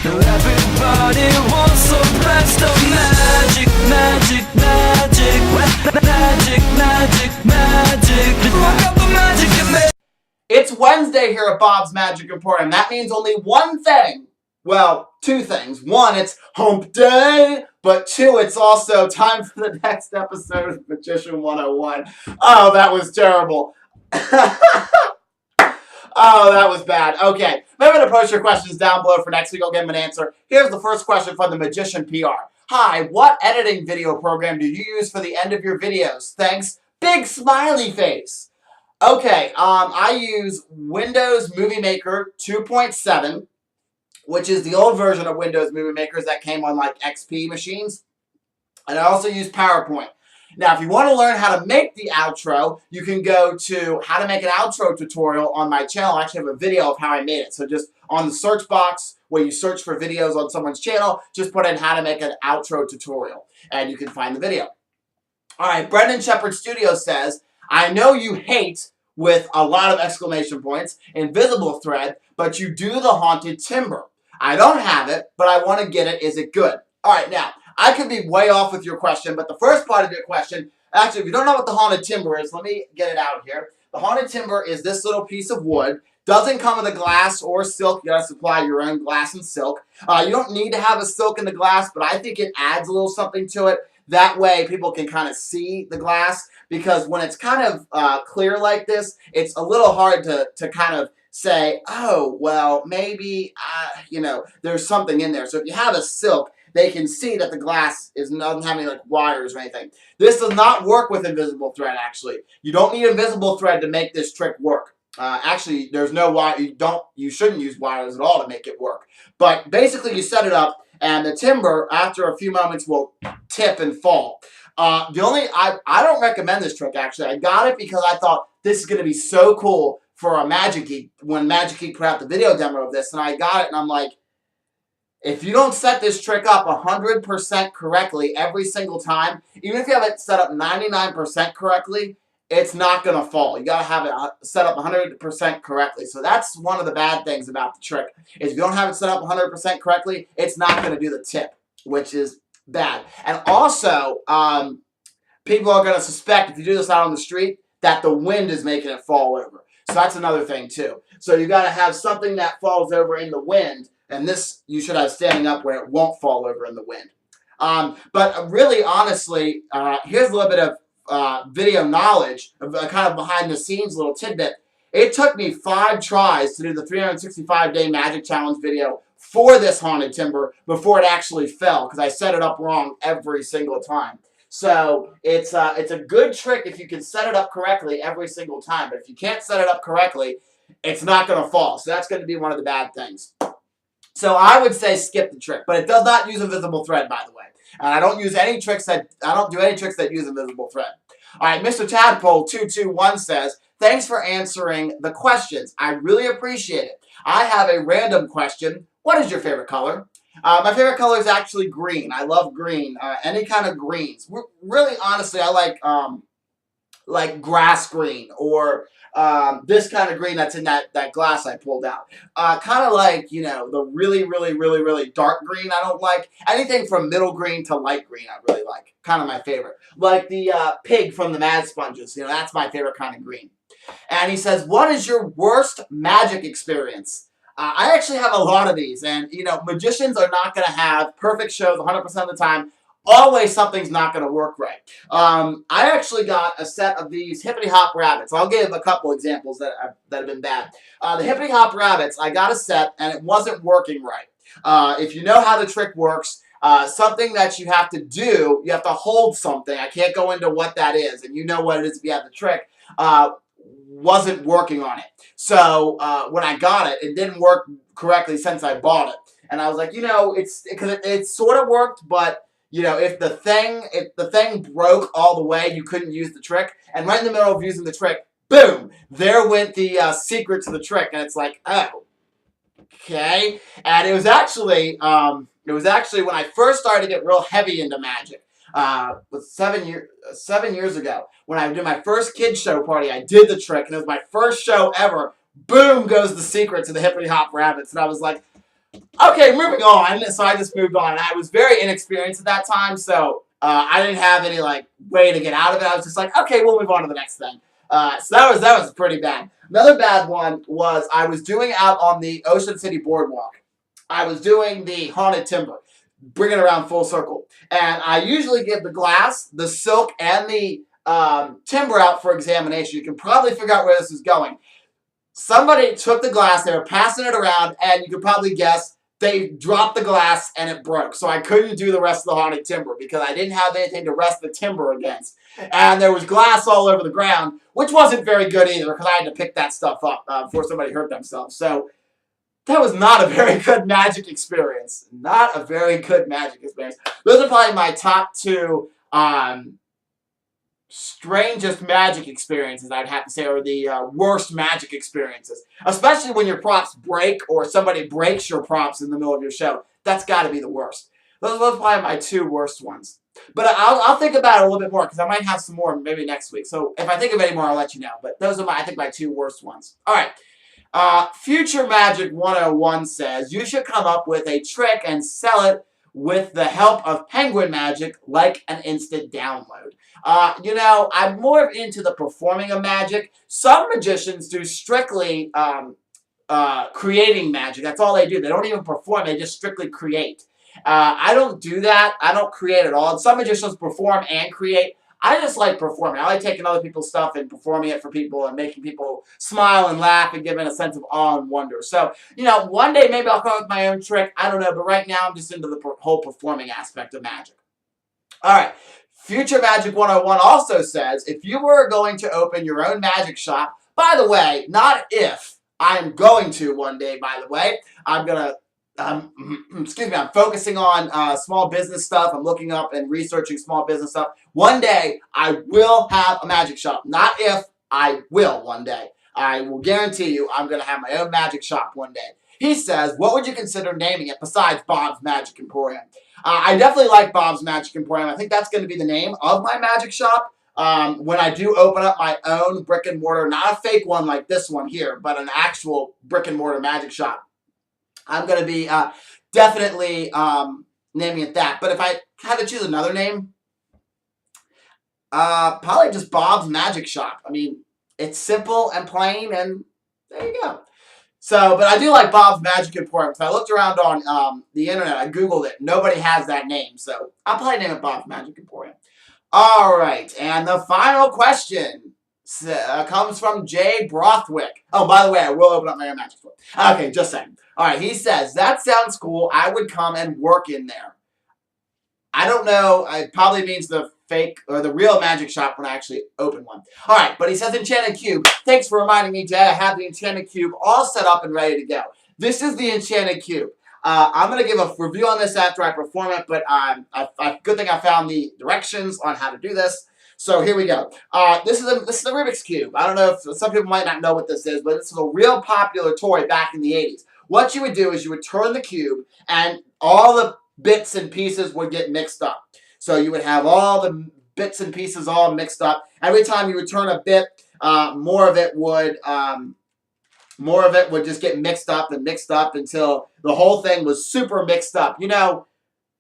Everybody wants some blast of magic, magic, magic, magic, magic, magic. Look up the magic in me. It's Wednesday here at Bob's Magic Report, and that means only one thing. Well, two things. One, it's hump day, but two, it's also time for the next episode of Magician 101. Oh, that was terrible. Oh, that was bad. Okay, remember to post your questions down below for next week. I'll give them an answer. Here's the first question from the Magician PR. Hi, what editing video program do you use for the end of your videos? Thanks, big smiley face. Okay, I use Windows Movie Maker 2.7, which is the old version of Windows Movie Makers that came on like XP machines. And I also use PowerPoint. Now, if you want to learn how to make the outro, you can go to how to make an outro tutorial on my channel. I actually have a video of how I made it. So just on the search box where you search for videos on someone's channel, just put in how to make an outro tutorial and you can find the video. All right, Brendan Shepard Studio says, I know you hate, with a lot of exclamation points, Invisible Thread, but you do the Haunted Timber. I don't have it, but I want to get it. Is it good? All right, now, I could be way off with your question, but the first part of your question, actually, if you don't know what the Haunted Timber is, let me get it out here. The Haunted Timber is this little piece of wood. Doesn't come with a glass or silk. You gotta supply your own glass and silk. You don't need to have a silk in the glass, but I think it adds a little something to it. That way, people can kind of see the glass, because when it's kind of clear like this, it's a little hard to kind of say, oh, well, maybe, you know, there's something in there. So if you have a silk, they can see that the glass doesn't have any like wires or anything. This does not work with invisible thread, actually. You don't need invisible thread to make this trick work. Actually, there's no wire. You shouldn't use wires at all to make it work. But basically, you set it up, and the timber, after a few moments, will tip and fall. I don't recommend this trick, actually. I got it because I thought this is going to be so cool for a Magic Geek, when Magic Geek put out the video demo of this, and I got it, and I'm like, if you don't set this trick up 100% correctly every single time, even if you have it set up 99% correctly, it's not going to fall. You got to have it set up 100% correctly. So that's one of the bad things about the trick, is if you don't have it set up 100% correctly, it's not going to do the tip, which is bad. And also, people are going to suspect, if you do this out on the street, that the wind is making it fall over. So that's another thing too. So you got to have something that falls over in the wind, and this you should have standing up where it won't fall over in the wind. But really, honestly, here's a little bit of video knowledge, kind of behind the scenes little tidbit. It took me 5 tries to do the 365-day magic challenge video for this Haunted Timber before it actually fell, because I set it up wrong every single time. So it's a good trick if you can set it up correctly every single time. But if you can't set it up correctly, it's not going to fall. So that's going to be one of the bad things. So I would say skip the trick, but it does not use invisible thread, by the way. And I don't use any tricks that use invisible thread. All right, Mr. Tadpole 221 says, thanks for answering the questions. I really appreciate it. I have a random question. What is your favorite color? My favorite color is actually green. I love green. Any kind of greens. Really, honestly, I like grass green, or this kind of green that's in that glass I pulled out. Kind of like, you know, the really, really, really, really dark green I don't like. Anything from middle green to light green I really like. Kind of my favorite. Like the pig from the Mad Sponges. You know, that's my favorite kind of green. And he says, what is your worst magic experience? I actually have a lot of these. And, you know, magicians are not going to have perfect shows 100% of the time. Always something's not going to work right. I actually got a set of these Hippity Hop Rabbits. I'll give a couple examples that have been bad. The Hippity Hop Rabbits, I got a set and it wasn't working right. If you know how the trick works, something that you have to do, you have to hold something. I can't go into what that is, and you know what it is if you have the trick. Wasn't working on it. So when I got it, it didn't work correctly since I bought it. And I was like, you know, it sort of worked, but you know, if the thing broke all the way, you couldn't use the trick. And right in the middle of using the trick, boom, there went the secret to the trick. And it's like, oh, okay. And it was actually when I first started to get real heavy into magic. Was 7 years ago, when I did my first kids show party. I did the trick, and it was my first show ever. Boom goes the secret to the Hippity Hop Rabbits, and I was like, Okay, moving on. So I just moved on. I was very inexperienced at that time, so I didn't have any like way to get out of it. I was just like, okay, we'll move on to the next thing. So that was pretty bad. Another bad one was I was doing out on the Ocean City Boardwalk. I was doing the Haunted Timber, bringing it around full circle, and I usually give the glass, the silk, and the timber out for examination. You can probably figure out where this is going. Somebody took the glass, they were passing it around, and you could probably guess they dropped the glass and it broke. So I couldn't do the rest of the Haunted Timber because I didn't have anything to rest the timber against. And there was glass all over the ground, which wasn't very good either because I had to pick that stuff up before somebody hurt themselves. So that was not a very good magic experience. Not a very good magic experience. Those are probably my top two strangest magic experiences, I'd have to say, or the worst magic experiences. Especially when your props break or somebody breaks your props in the middle of your show. That's got to be the worst. Those are probably my two worst ones. But I'll think about it a little bit more because I might have some more maybe next week. So if I think of any more, I'll let you know. But those are I think my two worst ones. All right. Future Magic 101 says you should come up with a trick and sell it with the help of Penguin Magic like an instant download. You know, I'm more into the performing of magic. Some magicians do strictly creating magic. That's all they do. They don't even perform. They just strictly create. I don't do that. I don't create at all. And some magicians perform and create. I just like performing. I like taking other people's stuff and performing it for people and making people smile and laugh and giving a sense of awe and wonder. So, you know, one day maybe I'll come up with my own trick. I don't know. But right now I'm just into the whole performing aspect of magic. All right. Future Magic 101 also says, if you were going to open your own magic shop, by the way, not if, I'm going to one day, by the way. I'm going to excuse me, I'm focusing on small business stuff. I'm looking up and researching small business stuff. One day, I will have a magic shop. Not if, I will one day. I will guarantee you I'm going to have my own magic shop one day. He says, what would you consider naming it besides Bob's Magic Emporium? I definitely like Bob's Magic Emporium. I think that's going to be the name of my magic shop. When I do open up my own brick and mortar, not a fake one like this one here, but an actual brick and mortar magic shop. I'm going to be definitely naming it that. But if I had to choose another name, probably just Bob's Magic Shop. I mean, it's simple and plain, and there you go. So, but I do like Bob's Magic Emporium. So I looked around on the internet. I Googled it. Nobody has that name. So I'll probably name it Bob's Magic Emporium. All right. And the final question comes from Jay Brothwick. Oh, by the way, I will open up my own magic store. Okay, just saying. All right, he says, that sounds cool. I would come and work in there. I don't know. It probably means the fake or the real magic shop when I actually open one. All right, but he says Enchanted Cube. Thanks for reminding me, Jay. I have the Enchanted Cube all set up and ready to go. This is the Enchanted Cube. I'm going to give a review on this after I perform it, but good thing I found the directions on how to do this. So here we go. This is a Rubik's Cube. I don't know if some people might not know what this is, but this is a real popular toy back in the 80s. What you would do is you would turn the cube and all the bits and pieces would get mixed up. So you would have all the bits and pieces all mixed up. Every time you would turn a bit, more of it would just get mixed up until the whole thing was super mixed up. You know,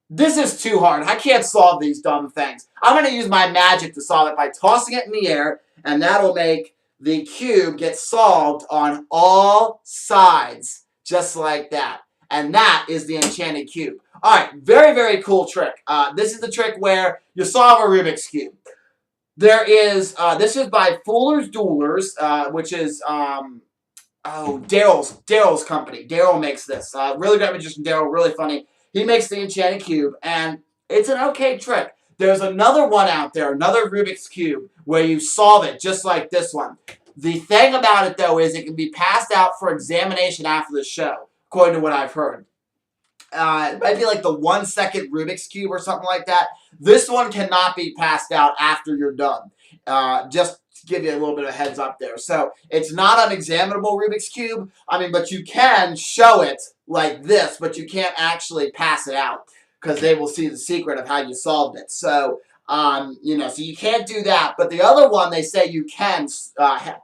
this is too hard. I can't solve these dumb things. I'm going to use my magic to solve it by tossing it in the air, and that'll make the cube get solved on all sides, just like that. And that is the Enchanted Cube. All right, very, very cool trick. This is the trick where you solve a Rubik's Cube. There is, this is by Fuller's Duelers, which is, Daryl's company. Daryl makes this. Really great magician, Daryl, really funny. He makes the Enchanted Cube, and it's an okay trick. There's another one out there, another Rubik's Cube, where you solve it just like this one. The thing about it, though, is it can be passed out for examination after the show, according to what I've heard. It might be like the 1 second Rubik's Cube or something like that. This one cannot be passed out after you're done. Just to give you a little bit of a heads up there. So it's not an examinable Rubik's Cube. I mean, but you can show it like this, but you can't actually pass it out because they will see the secret of how you solved it. So, you know, so you can't do that. But the other one, they say you can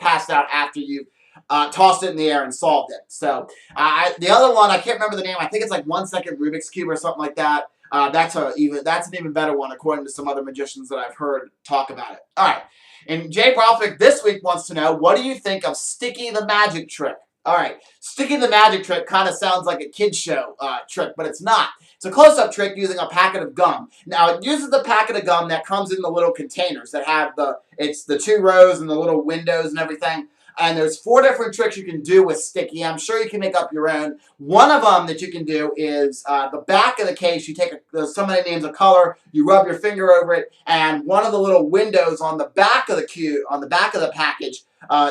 pass out after you tossed it in the air and solved it. So the other one, I can't remember the name. I think it's like 1 second Rubik's Cube or something like that. That's an even better one according to some other magicians that I've heard talk about it. All right. And Jay Browfick this week wants to know, what do you think of Sticky the Magic Trick? All right. Sticky the Magic Trick kind of sounds like a kid's show trick, but it's not. It's a close-up trick using a packet of gum. Now, it uses the packet of gum that comes in the little containers that have it's the 2 rows and the little windows and everything. And there's 4 different tricks you can do with Sticky. I'm sure you can make up your own. One of them that you can do is the back of the case. You take somebody names a color, you rub your finger over it, and one of the little windows on the back of the package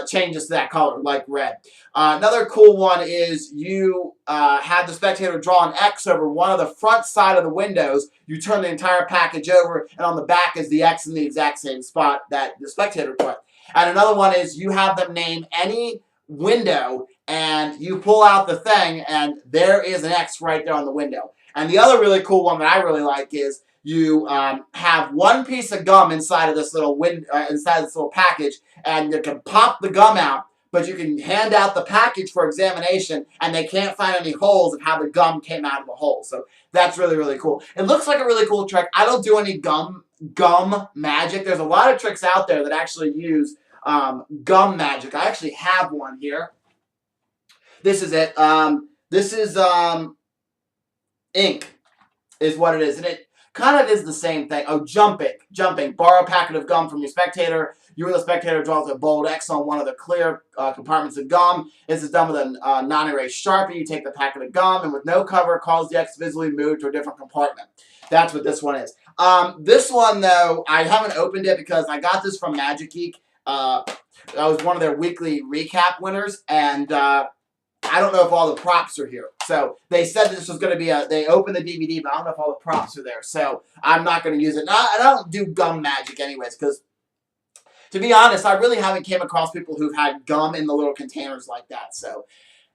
changes to that color, like red. Another cool one is you have the spectator draw an X over one of the front side of the windows. You turn the entire package over, and on the back is the X in the exact same spot that the spectator put. And another one is you have them name any window, and you pull out the thing, and there is an X right there on the window. And the other really cool one that I really like is you have one piece of gum inside of this little package, and you can pop the gum out, but you can hand out the package for examination, and they can't find any holes of how the gum came out of the hole. So that's really, really cool. It looks like a really cool trick. I don't do any gum magic. There's a lot of tricks out there that actually use gum magic. I actually have one here. This is it. This is ink is what it is. And it kind of is the same thing. Oh, jumping. Borrow a packet of gum from your spectator. You and the spectator draws a bold X on one of the clear compartments of gum. This is done with a non-erased Sharpie. You take the packet of gum and with no cover, cause the X visibly move to a different compartment. That's what this one is. This one, though, I haven't opened it because I got this from Magic Geek. I was one of their weekly recap winners, and I don't know if all the props are here. So they said this was going to be they opened the DVD, but I don't know if all the props are there. So I'm not going to use it. I don't do gum magic anyways, because to be honest, I really haven't came across people who've had gum in the little containers like that. So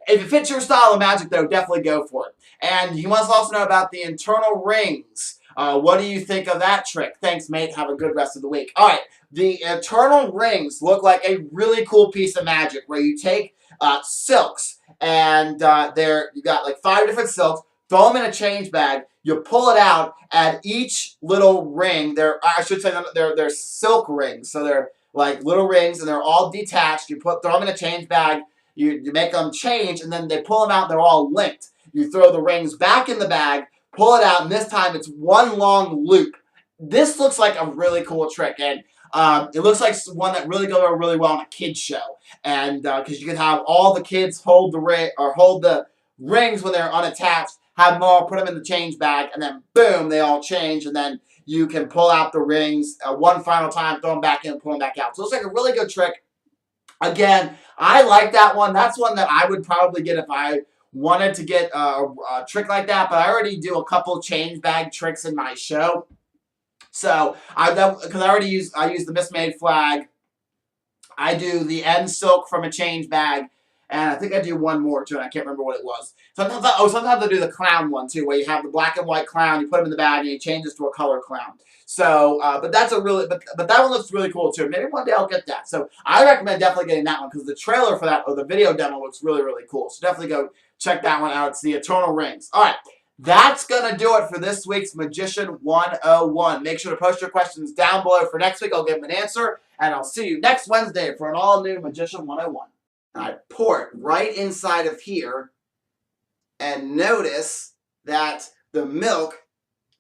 if it fits your style of magic, though, definitely go for it. And he wants to also know about the internal rings. What do you think of that trick? Thanks, mate. Have a good rest of the week. All right. The internal rings look like a really cool piece of magic where you take silks, and you got like 5 different silks, throw them in a change bag, you pull it out, and each little ring, I should say they're silk rings, so they're like little rings, and they're all detached. You throw them in a change bag, you make them change, and then they pull them out, and they're all linked. You throw the rings back in the bag, pull it out, and this time it's one long loop. This looks like a really cool trick, and it looks like one that really goes over really well on a kid's show, and because you can have all the kids hold the rings when they're unattached, have them all, put them in the change bag, and then boom, they all change, and then you can pull out the rings one final time, throw them back in, and pull them back out. So it looks like a really good trick. Again, I like that one. That's one that I would probably get if I wanted to get a trick like that, but I already do a couple change bag tricks in my show. So because I use the Mismade flag, I do the end silk from a change bag, and I think I do one more too, and I can't remember what it was. Sometimes I do the clown one too, where you have the black and white clown, you put him in the bag, and he changes to a color clown. So, but that's but that one looks really cool too. Maybe one day I'll get that. So I recommend definitely getting that one because the trailer for that, or the video demo, looks really, really cool. So definitely go check that one out. It's the Eternal Rings. All right. That's going to do it for this week's Magician 101. Make sure to post your questions down below for next week. I'll give them an answer, and I'll see you next Wednesday for an all-new Magician 101. I pour it right inside of here, and notice that the milk,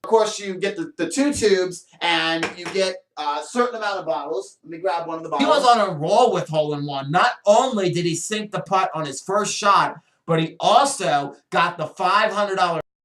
of course, you get the 2 tubes, and you get a certain amount of bottles. Let me grab one of the bottles. He was on a roll with hole-in-one. Not only did he sink the putt on his first shot, but he also got the $500